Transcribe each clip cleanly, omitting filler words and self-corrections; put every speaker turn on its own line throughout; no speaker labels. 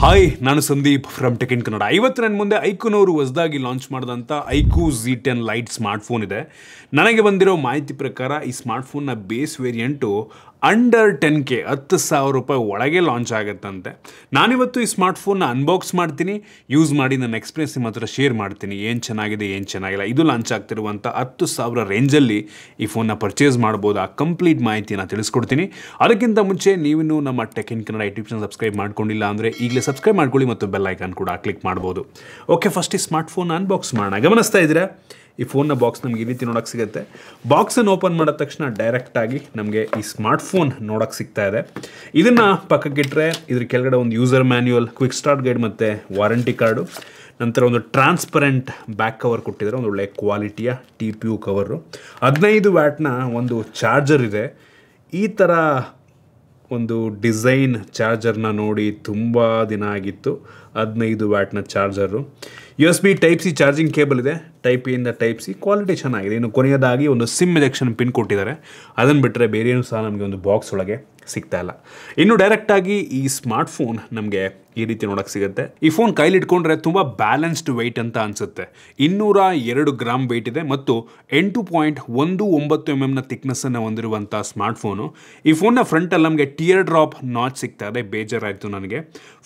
Hi, ನಾನು Sandeep from tech in Kannada. ಇವತ್ತು ನನ್ನ ಮುಂದೆ ಐಕೂನವರು ಹೊಸದಾಗಿ ಲಾಂಚ್ ಮಾಡಿದಂಥ ಐಕೂ Z10 ಲೈಟ್ ಸ್ಮಾರ್ಟ್ಫೋನ್ ಇದೆ. ನನಗೆ ಬಂದಿರೋ ಮಾಹಿತಿ ಪ್ರಕಾರ ಈ ಸ್ಮಾರ್ಟ್ಫೋನ್ನ ಬೇಸ್ ವೇರಿಯಂಟು ಅಂಡರ್ 10K 10,000 ರೂಪಾಯಿ ಒಳಗೆ ಲಾಂಚ್ ಆಗುತ್ತಂತೆ. ನಾನಿವತ್ತು ಈ ಸ್ಮಾರ್ಟ್ಫೋನ್ನ ಅನ್ಬಾಕ್ಸ್ ಮಾಡ್ತೀನಿ, ಯೂಸ್ ಮಾಡಿ ನನ್ನ ಎಕ್ಸ್ಪೀರಿಯನ್ಸ್ ನಿಮ್ಮ ಹತ್ರ ಶೇರ್ ಮಾಡ್ತೀನಿ. ಏನು ಚೆನ್ನಾಗಿದೆ, ಏನು ಚೆನ್ನಾಗಿಲ್ಲ. ಇದು ಲಾಂಚ್ ಆಗ್ತಿರುವಂಥ 10,000 ರೇಂಜಲ್ಲಿ ಈ ಫೋನ್ನ ಪರ್ಚೇಸ್ ಮಾಡ್ಬೋದು. ಆ ಕಂಪ್ಲೀಟ್ ಮಾಹಿತಿನ ತಿಳಿಸ್ಕೊಡ್ತೀನಿ. ಅದಕ್ಕಿಂತ ಮುಂಚೆ ನೀವಿನ್ನೂ ನಮ್ಮ tech in Kannada YouTube channel subscribe ಮಾಡ್ಕೊಂಡಿಲ್ಲ ಅಂದರೆ ಈಗಲೇ ಸಬ್ಸ್ಕ್ರೈಬ್ ಮಾಡ್ಕೊಳ್ಳಿ ಮತ್ತು ಬೆಲ್ ಐಕಾನ್ ಕೂಡ ಕ್ಲಿಕ್ ಮಾಡ್ಬೋದು. ಓಕೆ, ಫಸ್ಟ್ ಈ ಸ್ಮಾರ್ಟ್ಫೋನ್ ಅನ್ಬಾಕ್ಸ್ ಮಾಡೋಣ. ಗಮನಿಸ್ತಾ ಇದ್ದೀರಾ, ಈ ಫೋನ್ನ ಬಾಕ್ಸ್ ನಮಗೆ ಈ ರೀತಿ ನೋಡೋಕ್ಕೆ ಸಿಗುತ್ತೆ. ಬಾಕ್ಸನ್ನು ಓಪನ್ ಮಾಡಿದ ತಕ್ಷಣ ಡೈರೆಕ್ಟಾಗಿ ನಮಗೆ ಈ ಸ್ಮಾರ್ಟ್ಫೋನ್ ನೋಡೋಕ್ಕೆ ಸಿಗ್ತಾ ಇದೆ. ಇದನ್ನು ಪಕ್ಕಕ್ಕಿಟ್ಟರೆ ಇದ್ರ ಕೆಳಗಡೆ ಒಂದು user manual, quick start guide ಮತ್ತು ವಾರಂಟಿ ಕಾರ್ಡು, ನಂತರ ಒಂದು ಟ್ರಾನ್ಸ್ಪರೆಂಟ್ ಬ್ಯಾಕ್ ಕವರ್ ಕೊಟ್ಟಿದ್ದಾರೆ. ಒಂದು ಒಳ್ಳೆ ಕ್ವಾಲಿಟಿಯ TPU ಕವರು, 15 ವ್ಯಾಟ್ನ ಒಂದು ಚಾರ್ಜರ್ ಇದೆ. ಈ ಥರ ಒಂದು ಡಿಸೈನ್ ಚಾರ್ಜರ್ನ ನೋಡಿ ತುಂಬ ದಿನ ಆಗಿತ್ತು. 15 ವ್ಯಾಟ್ನ charger, USB Type-C charging cable ಇದೆ. Type A ಇಂದ Type-C ಕ್ವಾಲಿಟಿ ಚೆನ್ನಾಗಿದೆ. ಇನ್ನು ಕೊನೆಯದಾಗಿ ಒಂದು ಸಿಮ್ ಎಜೆಕ್ಷನ್ ಪಿನ್ ಕೊಟ್ಟಿದ್ದಾರೆ. ಅದನ್ನು ಬಿಟ್ಟರೆ ಬೇರೆ ಏನು ಸಹ ನಮಗೆ ಒಂದು ಬಾಕ್ಸ್ ಒಳಗೆ ಸಿಗ್ತಾ ಇಲ್ಲ. ಇನ್ನು ಡೈರೆಕ್ಟಾಗಿ ಈ ಸ್ಮಾರ್ಟ್ಫೋನ್ ನಮಗೆ ಈ ರೀತಿ ನೋಡೋಕ್ಕೆ ಸಿಗುತ್ತೆ. ಈ ಫೋನ್ ಕೈಲಿ ಇಟ್ಕೊಂಡ್ರೆ ತುಂಬ ಬ್ಯಾಲೆನ್ಸ್ಡ್ ವೆಯ್ಟ್ ಅಂತ ಅನಿಸುತ್ತೆ. 202 ಗ್ರಾಮ್ ವೆಯ್ಟ್ ಇದೆ ಮತ್ತು 8.19 mm ಥಿಕ್ನೆಸ್ಸನ್ನು ಹೊಂದಿರುವಂಥ ಸ್ಮಾರ್ಟ್ಫೋನು. ಈ ಫೋನ್ನ ಫ್ರಂಟಲ್ಲಿ ನಮಗೆ ಟಿಯರ್ ಡ್ರಾಪ್ ನಾಚ್ ಸಿಗ್ತಾ ಇದೆ. ಬೇಜಾರಾಯಿತು ನನಗೆ.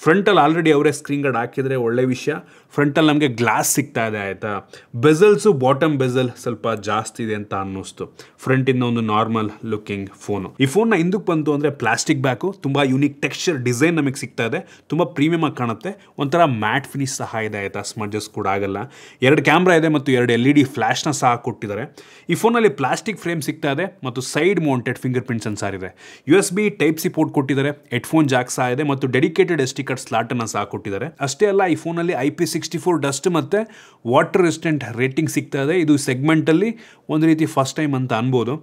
ಫ್ರಂಟಲ್ಲಿ ಆಲ್ರೆಡಿ ಅವರೇ ಸ್ಕ್ರೀನ್ ಗಾರ್ಡ್ ಹಾಕಿದರೆ ಒಳ್ಳೆ ವಿಷಯ. ಫ್ರಂಟಲ್ಲಿ ನಮಗೆ ಗ್ಲಾಸ್ ಸಿಗ್ತಾ ಇದೆ, ಆಯಿತಾ. ಬೆಸಲ್ಸು ಬಾಟಮ್ ಬೆಸಲ್ ಸ್ವಲ್ಪ ಜಾಸ್ತಿ ಇದೆ ಅಂತ ಅನ್ನಿಸ್ತು. ಫ್ರಂಟಿಂದ ಒಂದು ನಾರ್ಮಲ್ ಲುಕಿಂಗ್ ಫೋನು. ಈ ಫೋನ್ನ ಹಿಂದಕ್ಕೆ ಬಂತು ಅಂದರೆ ಪ್ಲಾಸ್ಟಿಕ್ ಬ್ಯಾಕು, ತುಂಬ ಯೂನಿಕ್ ಟೆಕ್ಸ್ಚರ್ ಡಿಸೈನ್ ನಮಗೆ ಸಿಗ್ತಾ ಇದೆ. ತುಂಬ ಪ್ರೀಮಿಯಮ್ ಆಗಿ ಕಾಣುತ್ತೆ. ಒಂಥರ ಮ್ಯಾಟ್ ಫಿನಿಶ್ ಸಹ ಇದೆ, ಆಯಿತಾ. ಸ್ಮಡ್ಜಸ್ ಕೂಡ ಆಗಲ್ಲ. 2 ಕ್ಯಾಮ್ರಾ ಇದೆ ಮತ್ತು 2 LED ಫ್ಲ್ಯಾಶ್ನ ಸಹ ಕೊಟ್ಟಿದ್ದಾರೆ. ಈ ಫೋನಲ್ಲಿ ಪ್ಲಾಸ್ಟಿಕ್ ಫ್ರೇಮ್ ಸಿಗ್ತಾ ಇದೆ ಮತ್ತು side mounted fingerprint sensor ಇದೆ. USB Type-C ಪೋರ್ಟ್ ಕೊಟ್ಟಿದ್ದಾರೆ. ಹೆಡ್ಫೋನ್ ಜಾಕ್ ಸಹ ಇದೆ ಮತ್ತು ಡೆಡಿಕೇಟೆಡ್ SD ಕಾರ್ಡ್ ಸ್ಲಾಟನ್ನು ಸಹ ಕೊಟ್ಟಿದ್ದಾರೆ. ಅಷ್ಟೇ ಅಲ್ಲ, ಈ ಫೋನಲ್ಲಿ IP64 ಡಸ್ಟ್ ಮತ್ತು ವಾಟರ್ ರೆಸಿಸ್ಟೆಂಟ್ ರೇಟಿಂಗ್ ಸಿಗ್ತಾ ಇದೆ. ಇದು ಸೆಗ್ಮೆಂಟಲ್ಲಿ ಒಂದು ರೀತಿ ಫಸ್ಟ್ ಟೈಮ್ ಅಂತ ಅನ್ಬೋದು.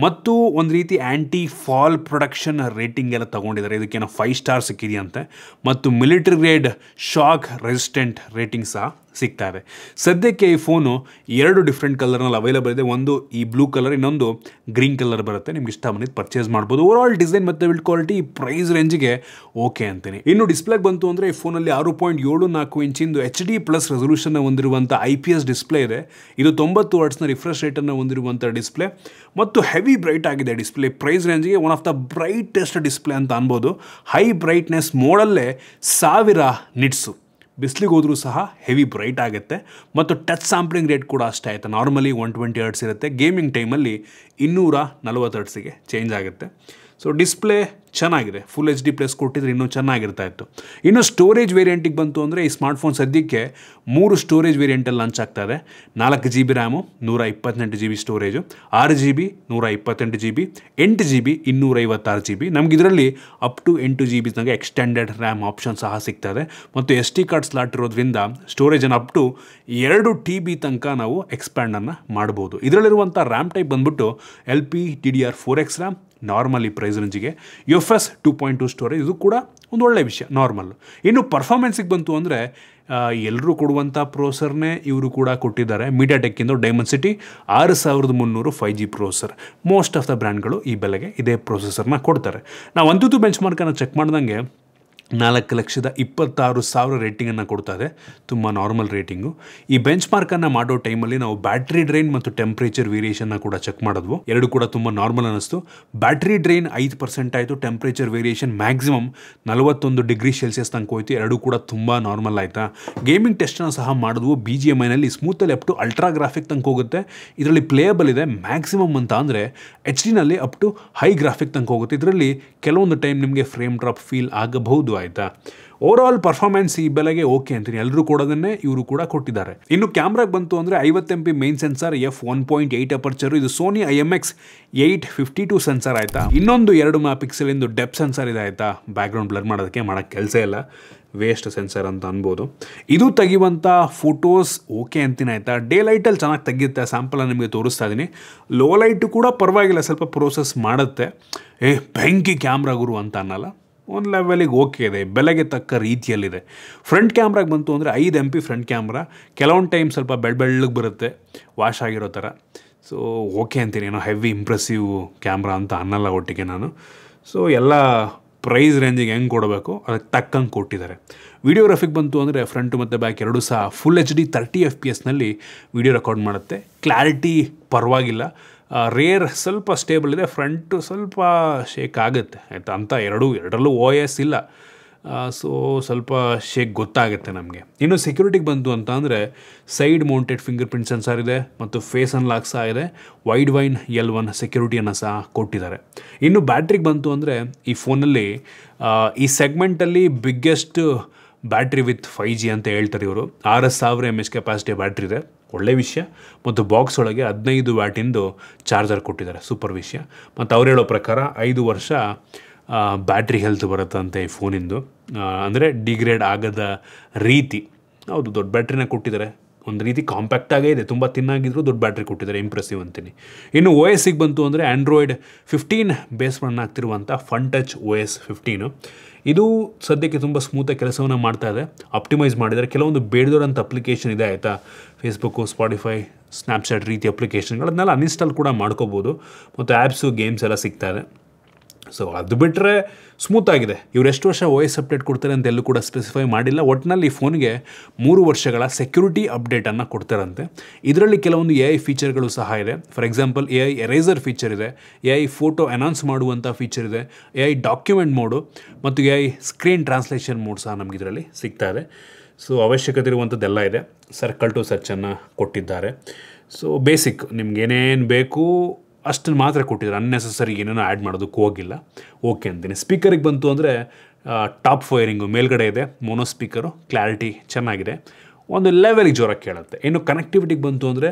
ಮತ್ತು ಒಂದು ರೀತಿ ಆ್ಯಂಟಿ ಫಾಲ್ ಪ್ರೊಡಕ್ಷನ್ ರೇಟಿಂಗ್ ಎಲ್ಲ ತೊಗೊಂಡಿದ್ದಾರೆ. ಇದಕ್ಕೇನೋ 5 ಸ್ಟಾರ್ ಸಿಕ್ಕಿದೆಯಂತೆ. ಮತ್ತು military grade shock resistant rating ಸಹ ಸಿಗ್ತಾ ಇದೆ. ಸದ್ಯಕ್ಕೆ ಈ ಫೋನು 2 ಡಿಫ್ರೆಂಟ್ ಕಲರ್ನಲ್ಲಿ ಅವೈಲೇಬಲ್ ಇದೆ. ಒಂದು ಈ ಬ್ಲೂ ಕಲರ್, ಇನ್ನೊಂದು ಗ್ರೀನ್ ಕಲರ್ ಬರುತ್ತೆ. ನಿಮ್ಗೆ ಇಷ್ಟ ಬಂದಿದ್ದು ಪರ್ಚೇಸ್ ಮಾಡ್ಬೋದು. ಓವರ್ ಆಲ್ ಡಿಸೈನ್ ಮತ್ತು ಬಿಲ್ಡ್ ಕ್ವಾಲಿಟಿ ಪ್ರೈಸ್ ರೇಂಜಿಗೆ ಓಕೆ ಅಂತೀನಿ. ಇನ್ನು ಡಿಸ್ಪ್ಲೇಗೆ ಬಂತು ಅಂದರೆ ಈ ಫೋನಲ್ಲಿ 6.74 ಇಂಚಿಂದು HD+ ರೆಸೊಲ್ಯೂಷನ್ ಹೊಂದಿರುವಂಥ IPS ಡಿಸ್ಪ್ಲೇ ಇದೆ. ಇದು 90 ಹರ್ಟ್ಸ್ನ ರಿಫ್ರೆಶ್ ರೇಟನ್ನು ಹೊಂದಿರುವಂಥ ಡಿಸ್ಪ್ಲೇ ಮತ್ತು ಹೆವಿ ಬ್ರೈಟ್ ಆಗಿದೆ ಡಿಸ್ಪ್ಲೇ. ಪ್ರೈಸ್ ರೇಂಜಿಗೆ one of the brightest display ಅಂತ ಅನ್ಬೋದು. ಹೈ ಬ್ರೈಟ್ನೆಸ್ ಮೋಡಲ್ಲೇ 1000 ನಿಟ್ಸು, ಬಿಸಿಲಿಗೆ ಹೋದರೂ ಸಹ ಹೆವಿ ಬ್ರೈಟ್ ಆಗುತ್ತೆ. ಮತ್ತು ಟಚ್ ಸ್ಯಾಂಪ್ಲಿಂಗ್ ರೇಟ್ ಕೂಡ ಅಷ್ಟೇ, ಆಯಿತಾ. ನಾರ್ಮಲಿ 120 ಹರ್ಟ್ಸ್ ಇರುತ್ತೆ. ಗೇಮಿಂಗ್ ಟೈಮಲ್ಲಿ 240 ಹರ್ಟ್ಸಿಗೆ ಚೇಂಜ್ ಆಗುತ್ತೆ. ಸೊ ಡಿಸ್ಪ್ಲೇ ಚೆನ್ನಾಗಿದೆ. ಫುಲ್ HD+ ಕೊಟ್ಟಿದ್ರೆ ಇನ್ನೂ ಚೆನ್ನಾಗಿರ್ತಾ ಇತ್ತು. ಇನ್ನು ಸ್ಟೋರೇಜ್ ವೇರಿಯಂಟಿಗೆ ಬಂತು ಅಂದರೆ ಈ ಸ್ಮಾರ್ಟ್ಫೋನ್ ಸದ್ಯಕ್ಕೆ 3 ಸ್ಟೋರೇಜ್ ವೇರಿಯಂಟಲ್ಲಿ ಲಾಂಚ್ ಆಗ್ತಾ ಇದೆ. 4GB RAM, 128GB storage, 6GB 128GB, 8GB 256GB. ನಮ್ಗೆ ಇದರಲ್ಲಿ ಅಪ್ ಟು 8GB ತನಕ ಎಕ್ಸ್ಟೆಂಡೆಡ್ ರ್ಯಾಮ್ ಆಪ್ಷನ್ ಸಹ ಸಿಗ್ತಾ ಇದೆ. ಮತ್ತು SD ಕಾರ್ಡ್ ಸ್ಲಾಟ್ ಇರೋದ್ರಿಂದ ಸ್ಟೋರೇಜನ್ನು ಅಪ್ ಟು 2TB ತನಕ ನಾವು ಎಕ್ಸ್ಪ್ಯಾಂಡನ್ನು ಮಾಡ್ಬೋದು. ಇದರಲ್ಲಿರುವಂಥ ರ್ಯಾಮ್ ಟೈಪ್ ಬಂದ್ಬಿಟ್ಟು LPDDR4X ರ್ಯಾಮ್, ನಾರ್ಮಲ್ ಈ ಪ್ರೈಸ್ ರೇಂಜಿಗೆ. UFS 2.2 ಸ್ಟೋರೇಜ್, ಇದು ಕೂಡ ಒಂದು ಒಳ್ಳೆಯ ವಿಷಯ, ನಾರ್ಮಲ್ಲು. ಇನ್ನು ಪರ್ಫಾರ್ಮೆನ್ಸಿಗೆ ಬಂತು ಅಂದರೆ ಎಲ್ಲರೂ ಕೊಡುವಂಥ ಪ್ರೋಸರ್ನೇ ಇವರು ಕೂಡ ಕೊಟ್ಟಿದ್ದಾರೆ. ಮೀಡಿಯಾಟೆಕ್ಕಿಂದು Dimensity 6300 5G processor. Most of the ಬ್ರ್ಯಾಂಡ್ಗಳು ಈ ಬೆಲೆಗೆ ಇದೇ ಪ್ರೊಸೆಸರ್ನ ಕೊಡ್ತಾರೆ. ನಾವು ಅಂಥದ್ದು ಬೆಂಚ್ ಮಾರ್ಕನ್ನು ಚೆಕ್ ಮಾಡ್ದಂಗೆ 4,26,000 ರೇಟಿಂಗನ್ನು ಕೊಡ್ತಾ ಇದೆ. ತುಂಬ ನಾರ್ಮಲ್ ರೇಟಿಂಗು. ಈ ಬೆಂಚ್ ಮಾರ್ಕನ್ನು ಮಾಡೋ ಟೈಮಲ್ಲಿ ನಾವು ಬ್ಯಾಟ್ರಿ ಡ್ರೈನ್ ಮತ್ತು ಟೆಂಪ್ರೇಚರ್ ವೇರಿಯೇಷನ್ನ ಕೂಡ ಚೆಕ್ ಮಾಡಿದ್ವು. ಎರಡು ಕೂಡ ತುಂಬ ನಾರ್ಮಲ್ ಅನ್ನಿಸ್ತು. ಬ್ಯಾಟ್ರಿ ಡ್ರೈನ್ 5% ಆಯಿತು. Temperature variation maximum 41 degree Celsius ತನಕ ಹೋಯ್ತು. ಎರಡೂ ಕೂಡ ತುಂಬ ನಾರ್ಮಲ್ ಆಯಿತಾ. ಗೇಮಿಂಗ್ ಟೆಸ್ಟನ್ನು ಸಹ ಮಾಡಿದ್ವು. BGMIನಲ್ಲಿ ಸ್ಮೂತಲ್ಲಿ ಅಪ್ ಟು ಅಲ್ಟ್ರಾ ಗ್ರಾಫಿಕ್ ತನಕ ಹೋಗುತ್ತೆ. ಇದರಲ್ಲಿ ಪ್ಲೇಯಬಲ್ ಇದೆ. ಮ್ಯಾಕ್ಸಿಮಮ್ ಅಂತ ಅಂದರೆ HD up to high graphic ತನಕ ಹೋಗುತ್ತೆ. ಇದರಲ್ಲಿ ಕೆಲವೊಂದು ಟೈಮ್ ನಿಮಗೆ ಫ್ರೇಮ್ ಡ್ರಾಪ್ ಫೀಲ್ ಆಗಬಹುದು, ಆಯಿತಾ. ಓವರ್ ಆಲ್ ಪರ್ಫಾರ್ಮೆನ್ಸ್ ಈ ಬೆಲೆಗೆ ಓಕೆ ಅಂತೀನಿ. ಎಲ್ಲರೂ ಕೊಡೋದನ್ನೇ ಇವರು ಕೂಡ ಕೊಟ್ಟಿದ್ದಾರೆ. ಇನ್ನು ಕ್ಯಾಮ್ರಾಗೆ ಬಂತು ಅಂದರೆ 50MP ಮೇನ್ ಸೆನ್ಸಾರ್, f1.8 ಅಪರ್ಚರು. ಇದು ಸೋನಿ IMX852 ಸೆನ್ಸಾರ್, ಆಯಿತಾ. ಇನ್ನೊಂದು 2 MP ಡೆಪ್ತ್ ಸೆನ್ಸಾರ್ ಇದೆ, ಆಯಿತಾ. ಬ್ಯಾಕ್ಗ್ರೌಂಡ್ ಬ್ಲರ್ ಮಾಡೋದಕ್ಕೆ ಕೆಲಸ ಇಲ್ಲ, ವೇಸ್ಟ್ ಸೆನ್ಸರ್ ಅಂತ ಅನ್ಬೋದು. ಇದು ತೆಗೆಯುವಂಥ ಫೋಟೋಸ್ ಓಕೆ ಅಂತೀನಿ, ಆಯಿತಾ. ಡೇ ಲೈಟಲ್ಲಿ ಚೆನ್ನಾಗಿ ತೆಗೆಯುತ್ತೆ. ಸ್ಯಾಂಪಲನ್ನು ನಿಮಗೆ ತೋರಿಸ್ತಾ ಇದ್ದೀನಿ. ಲೋ ಲೈಟು ಕೂಡ ಪರವಾಗಿಲ್ಲ, ಸ್ವಲ್ಪ ಪ್ರೋಸೆಸ್ ಮಾಡುತ್ತೆ. ಬೆಂಕಿ ಕ್ಯಾಮ್ರಾ ಗುರು ಅಂತ ಅನ್ನಲ್ಲ, ಒಂದು ಲೆವೆಲಿಗೆ ಓಕೆ ಇದೆ, ಬೆಲೆಗೆ ತಕ್ಕ ರೀತಿಯಲ್ಲಿದೆ. ಫ್ರಂಟ್ ಕ್ಯಾಮ್ರಾಗೆ ಬಂತು ಅಂದರೆ 5 MP ಫ್ರಂಟ್ ಕ್ಯಾಮ್ರಾ. ಕೆಲವೊಂದು ಟೈಮ್ ಸ್ವಲ್ಪ ಬೆಳ್ಳಗೆ ಬರುತ್ತೆ, ವಾಶ್ ಆಗಿರೋ ಥರ. ಸೊ ಓಕೆ ಅಂತೀನಿ, ಏನೋ ಹೆವಿ ಇಂಪ್ರೆಸಿವ್ ಕ್ಯಾಮ್ರಾ ಅಂತ ಅನ್ನಲ್ಲ ಒಟ್ಟಿಗೆ ನಾನು. ಸೊ ಎಲ್ಲ ಪ್ರೈಸ್ ರೇಂಜಿಗೆ ಹೆಂಗೆ ಕೊಡಬೇಕು ಅದಕ್ಕೆ ತಕ್ಕಂಗೆ ಕೊಟ್ಟಿದ್ದಾರೆ. ವಿಡಿಯೋಗ್ರಫಿಗೆ ಬಂತು ಅಂದರೆ ಫ್ರಂಟು ಮತ್ತು ಬ್ಯಾಕ್ ಎರಡೂ ಸಹ full HD 30 FPS video record ಮಾಡುತ್ತೆ. ಕ್ಲಾರಿಟಿ ಪರವಾಗಿಲ್ಲ, ರೇರ್ ಸ್ವಲ್ಪ ಸ್ಟೇಬಲ್ ಇದೆ, ಫ್ರಂಟು ಸ್ವಲ್ಪ ಶೇಕ್ ಆಗುತ್ತೆ ಆಯಿತಾ. ಅಂತ ಎರಡರಲ್ಲೂ OS ಇಲ್ಲ, ಸೊ ಸ್ವಲ್ಪ ಶೇಕ್ ಗೊತ್ತಾಗುತ್ತೆ ನಮಗೆ. ಇನ್ನು ಸೆಕ್ಯೂರಿಟಿಗೆ ಬಂತು ಅಂತ ಅಂದರೆ side mounted fingerprint sensor ಇದೆ ಮತ್ತು ಫೇಸ್ ಅನ್ಲಾಕ್ ಸಹ ಇದೆ. ವೈಡ್ ವೈನ್ L1 ಸೆಕ್ಯೂರಿಟಿಯನ್ನು ಸಹ ಕೊಟ್ಟಿದ್ದಾರೆ. ಇನ್ನು ಬ್ಯಾಟ್ರಿಗೆ ಬಂತು ಅಂದರೆ ಈ ಫೋನಲ್ಲಿ ಈ ಸೆಗ್ಮೆಂಟಲ್ಲಿ ಬಿಗ್ಗೆಸ್ಟ್ ಬ್ಯಾಟ್ರಿ ವಿತ್ 5G ಅಂತ ಹೇಳ್ತಾರೆ ಇವರು. 6000 mAh ಕೆಪಾಸಿಟಿ ಬ್ಯಾಟ್ರಿ ಇದೆ, ಒಳ್ಳೆ ವಿಷಯ. ಮತ್ತು ಬಾಕ್ಸ್ ಒಳಗೆ 15 ವ್ಯಾಟಿಂದು ಚಾರ್ಜರ್ ಕೊಟ್ಟಿದ್ದಾರೆ, ಸೂಪರ್ ವಿಷಯ. ಮತ್ತು ಅವ್ರು ಹೇಳೋ ಪ್ರಕಾರ 5 ವರ್ಷ ಬ್ಯಾಟ್ರಿ ಹೆಲ್ತ್ ಬರುತ್ತಂತೆ ಈ ಫೋನಿಂದು, ಅಂದರೆ ಡಿಗ್ರೇಡ್ ಆಗದ ರೀತಿ. ಹೌದು, ದೊಡ್ಡ ಬ್ಯಾಟ್ರಿನ ಕೊಟ್ಟಿದ್ದಾರೆ, ಒಂದು ರೀತಿ ಕಾಂಪ್ಯಾಕ್ಟಾಗೇ ಇದೆ, ತುಂಬ ತಿನ್ನಾಗಿದ್ರು ದೊಡ್ಡ ಬ್ಯಾಟ್ರಿ ಕೊಟ್ಟಿದ್ದಾರೆ, ಇಂಪ್ರೆಸಿವ್ ಅಂತೀನಿ. ಇನ್ನು OSಗೆ ಬಂತು ಅಂದರೆ Android 15 ಬೇಸ್ ರನ್ ಆಗ್ತಿರುವಂಥ ಫನ್ ಟಚ್ OS 15. ಇದು ಸದ್ಯಕ್ಕೆ ತುಂಬ ಸ್ಮೂತಾಗಿ ಕೆಲಸವನ್ನು ಮಾಡ್ತಾ ಇದೆ. ಆಪ್ಟಿಮೈಸ್ ಮಾಡಿದರೆ ಕೆಲವೊಂದು ಬೇಡದೋರಂಥ ಅಪ್ಲಿಕೇಶನ್ ಇದೆ ಆಯಿತಾ, ಫೇಸ್ಬುಕ್ಕು, ಸ್ಪಾಟಿಫೈ, ಸ್ನ್ಯಾಪ್ಚಾಟ್ ರೀತಿ ಅಪ್ಲಿಕೇಶನ್ಗಳನ್ನೆಲ್ಲ ಅನ್ಇನ್ಸ್ಟಾಲ್ ಕೂಡ ಮಾಡ್ಕೋಬೋದು. ಮತ್ತು ಆ್ಯಪ್ಸು, ಗೇಮ್ಸ್ ಎಲ್ಲ ಸಿಗ್ತಾ ಇದೆ. ಸೊ ಅದು ಬಿಟ್ಟರೆ ಸ್ಮೂತಾಗಿದೆ. ಇವರು ಎಷ್ಟು ವರ್ಷ OS ಅಪ್ಡೇಟ್ ಕೊಡ್ತಾರೆ ಅಂತ ಎಲ್ಲೂ ಕೂಡ ಸ್ಪೆಸಿಫೈ ಮಾಡಿಲ್ಲ. ಒಟ್ಟಿನಲ್ಲಿ ಈ ಫೋನ್ಗೆ 3 ವರ್ಷಗಳ ಸೆಕ್ಯೂರಿಟಿ ಅಪ್ಡೇಟನ್ನು ಕೊಡ್ತಾರಂತೆ. ಇದರಲ್ಲಿ ಕೆಲವೊಂದು AI ಫೀಚರ್ಗಳು ಸಹ ಇದೆ. For example AI eraser feature ಇದೆ, AI ಫೋಟೋ ಅನೌನ್ಸ್ ಮಾಡುವಂಥ ಫೀಚರ್ ಇದೆ, AI ಡಾಕ್ಯುಮೆಂಟ್ ಮೋಡು ಮತ್ತು AI ಸ್ಕ್ರೀನ್ ಟ್ರಾನ್ಸ್ಲೇಷನ್ ಮೋಡ್ ಸಹ ನಮಗೆ ಇದರಲ್ಲಿ ಸಿಗ್ತಾ ಇದೆ. ಸೊ ಅವಶ್ಯಕತೆ ಇರುವಂಥದ್ದೆಲ್ಲ ಇದೆ. ಸರ್ಕಲ್ ಟು ಸರ್ಚನ್ನು ಕೊಟ್ಟಿದ್ದಾರೆ. ಸೊ ಬೇಸಿಕ್ ನಿಮ್ಗೆ ಏನೇನು ಬೇಕು ಅಷ್ಟನ್ನು ಮಾತ್ರ ಕೊಟ್ಟಿದ್ದಾರೆ, ಅನ್ನೆಸೆಸರಿ ಏನೇನೋ ಆ್ಯಡ್ ಮಾಡೋದಕ್ಕೆ ಹೋಗಿಲ್ಲ. ಓಕೆ ಅಂತೀನಿ. ಸ್ಪೀಕರಿಗೆ ಬಂತು ಅಂದರೆ ಟಾಪ್ ಫೈರಿಂಗು ಮೇಲ್ಗಡೆ ಇದೆ, ಮೋನೋ ಸ್ಪೀಕರು, ಕ್ಲಾರಿಟಿ ಚೆನ್ನಾಗಿದೆ, ಒಂದು ಲೆವೆಲಿಗೆ ಜೋರಾಗಿ ಕೇಳುತ್ತೆ. ಇನ್ನು ಕನೆಕ್ಟಿವಿಟಿಗೆ ಬಂತು ಅಂದರೆ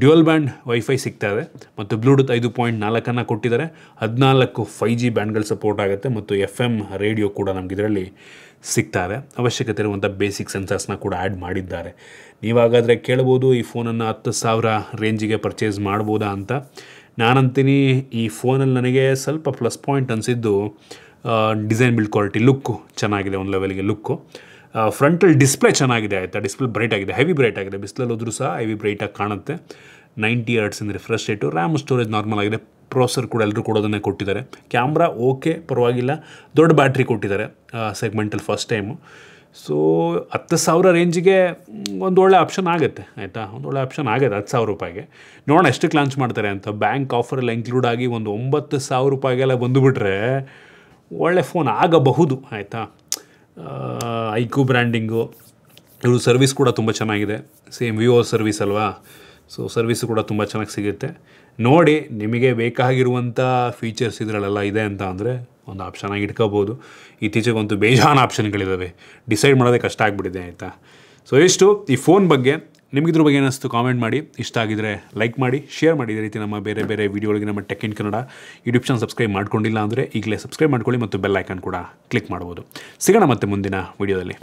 ಡ್ಯುಯಲ್ ಬ್ಯಾಂಡ್ ವೈಫೈ ಸಿಗ್ತಾ ಇದೆ ಮತ್ತು ಬ್ಲೂಟೂತ್ 5.4 ಕೊಟ್ಟಿದ್ದಾರೆ. 14 5G ಬ್ಯಾಂಡ್ಗಳು ಸಪೋರ್ಟ್ ಆಗುತ್ತೆ ಮತ್ತು FM ರೇಡಿಯೋ ಕೂಡ ನಮ್ಗೆ ಇದರಲ್ಲಿ ಸಿಗ್ತಾ ಇದೆ. ಅವಶ್ಯಕತೆ ಇರುವಂಥ ಬೇಸಿಕ್ ಸೆನ್ಸರ್ಸ್ನ ಕೂಡ ಆ್ಯಡ್ ಮಾಡಿದ್ದಾರೆ. ನೀವಾಗಾದರೆ ಕೇಳ್ಬೋದು ಈ ಫೋನನ್ನು 10,000 ರೇಂಜಿಗೆ ಪರ್ಚೇಸ್ ಮಾಡ್ಬೋದಾ ಅಂತ. ನಾನಂತೀನಿ ಈ ಫೋನಲ್ಲಿ ನನಗೆ ಸ್ವಲ್ಪ ಪ್ಲಸ್ ಪಾಯಿಂಟ್ ಅನಿಸಿದ್ದು ಡಿಸೈನ್, ಬಿಲ್ಡ್ ಕ್ವಾಲಿಟಿ, ಲುಕ್ಕು ಚೆನ್ನಾಗಿದೆ, ಒಂದು ಲೆವೆಲ್ಗೆ ಲುಕ್ಕು. ಫ್ರಂಟಲ್ಲಿ ಡಿಸ್ಪ್ಲೇ ಚೆನ್ನಾಗಿದೆ ಆಯಿತಾ, ಡಿಸ್ಪ್ಲೇ ಬ್ರೈಟ್ ಆಗಿದೆ, ಹೆವಿ ಬ್ರೈಟ್ ಆಗಿದೆ, ಬಿಸಿಲಲ್ಲಿ ಹೋದ್ರೂ ಸಹ ಹೆವಿ ಬ್ರೈಟಾಗಿ ಕಾಣುತ್ತೆ. 90 Hz refresh rate, RAM storage normal ಆಗಿದೆ, ಪ್ರೊಸೆಸರ್ ಕೂಡ ಎಲ್ಲರೂ ಕೊಡೋದನ್ನೇ ಕೊಟ್ಟಿದ್ದಾರೆ. ಕ್ಯಾಮ್ರಾ ಓಕೆ ಪರವಾಗಿಲ್ಲ, ದೊಡ್ಡ ಬ್ಯಾಟ್ರಿ ಕೊಟ್ಟಿದ್ದಾರೆ ಸೆಗ್ಮೆಂಟಲ್ಲಿ ಫಸ್ಟ್ ಟೈಮು. ಸೊ 10,000 ರೇಂಜಿಗೆ ಒಂದು ಒಳ್ಳೆ ಆಪ್ಷನ್ ಆಗುತ್ತೆ ಆಯಿತಾ, ಒಂದು ಒಳ್ಳೆ ಆಪ್ಷನ್ ಆಗುತ್ತೆ 10,000 ರೂಪಾಯಿಗೆ. ನೋಡೋಣ ಎಷ್ಟಕ್ಕೆ ಲಾಂಚ್ ಮಾಡ್ತಾರೆ ಅಂತ. ಬ್ಯಾಂಕ್ ಆಫರೆಲ್ಲ ಇನ್ಕ್ಲೂಡ್ ಆಗಿ ಒಂದು 9,000 ರೂಪಾಯಿಗೆಲ್ಲ ಬಂದುಬಿಟ್ರೆ ಒಳ್ಳೆ ಫೋನ್ ಆಗಬಹುದು ಆಯಿತಾ. ಐಕ್ಯೂ ಬ್ರ್ಯಾಂಡಿಂಗು, ಇವರು ಸರ್ವಿಸ್ ಕೂಡ ತುಂಬ ಚೆನ್ನಾಗಿದೆ, ಸೇಮ್ ವಿವೋ ಸರ್ವಿಸ್ ಅಲ್ವಾ, ಸೊ ಸರ್ವಿಸು ಕೂಡ ತುಂಬ ಚೆನ್ನಾಗಿ ಸಿಗುತ್ತೆ. ನೋಡಿ ನಿಮಗೆ ಬೇಕಾಗಿರುವಂಥ ಫೀಚರ್ಸ್ ಇದರಲ್ಲೆಲ್ಲ ಇದೆ ಅಂತ ಅಂದರೆ ಒಂದು ಆಪ್ಷನಾಗಿ ಇಟ್ಕೋಬೋದು. ಇತ್ತೀಚೆಗಂತೂ ಬೇಜಾನ್ ಆಪ್ಷನ್ಗಳಿದ್ದಾವೆ, ಡಿಸೈಡ್ ಮಾಡೋದೇ ಕಷ್ಟ ಆಗಿಬಿಟ್ಟಿದೆ ಆಯಿತಾ. ಸೊ ಇಷ್ಟು ಈ ಫೋನ್ ಬಗ್ಗೆ. ನಿಮಗಿದ್ರ ಬಗ್ಗೆ ಏನಿಸ್ತು ಕಾಮೆಂಟ್ ಮಾಡಿ, ಇಷ್ಟ ಆಗಿದ್ರೆ ಲೈಕ್ ಮಾಡಿ, ಶೇರ್ ಮಾಡಿ. ಇದೇ ರೀತಿ ನಮ್ಮ ಬೇರೆ ಬೇರೆ ವೀಡಿಯೋಗಳಿಗೆ ನಮ್ಮ tech in Kannada YouTube channel subscribe ಮಾಡ್ಕೊಂಡಿಲ್ಲ ಅಂದರೆ ಈಗಲೇ ಸಬ್ಸ್ಕ್ರೈಬ್ ಮಾಡ್ಕೊಳ್ಳಿ ಮತ್ತು ಬೆಲ್ ಐಕಾನ್ ಕೂಡ ಕ್ಲಿಕ್ ಮಾಡ್ಬೋದು. ಸಿಗೋಣ ಮತ್ತೆ ಮುಂದಿನ ವೀಡಿಯೋದಲ್ಲಿ.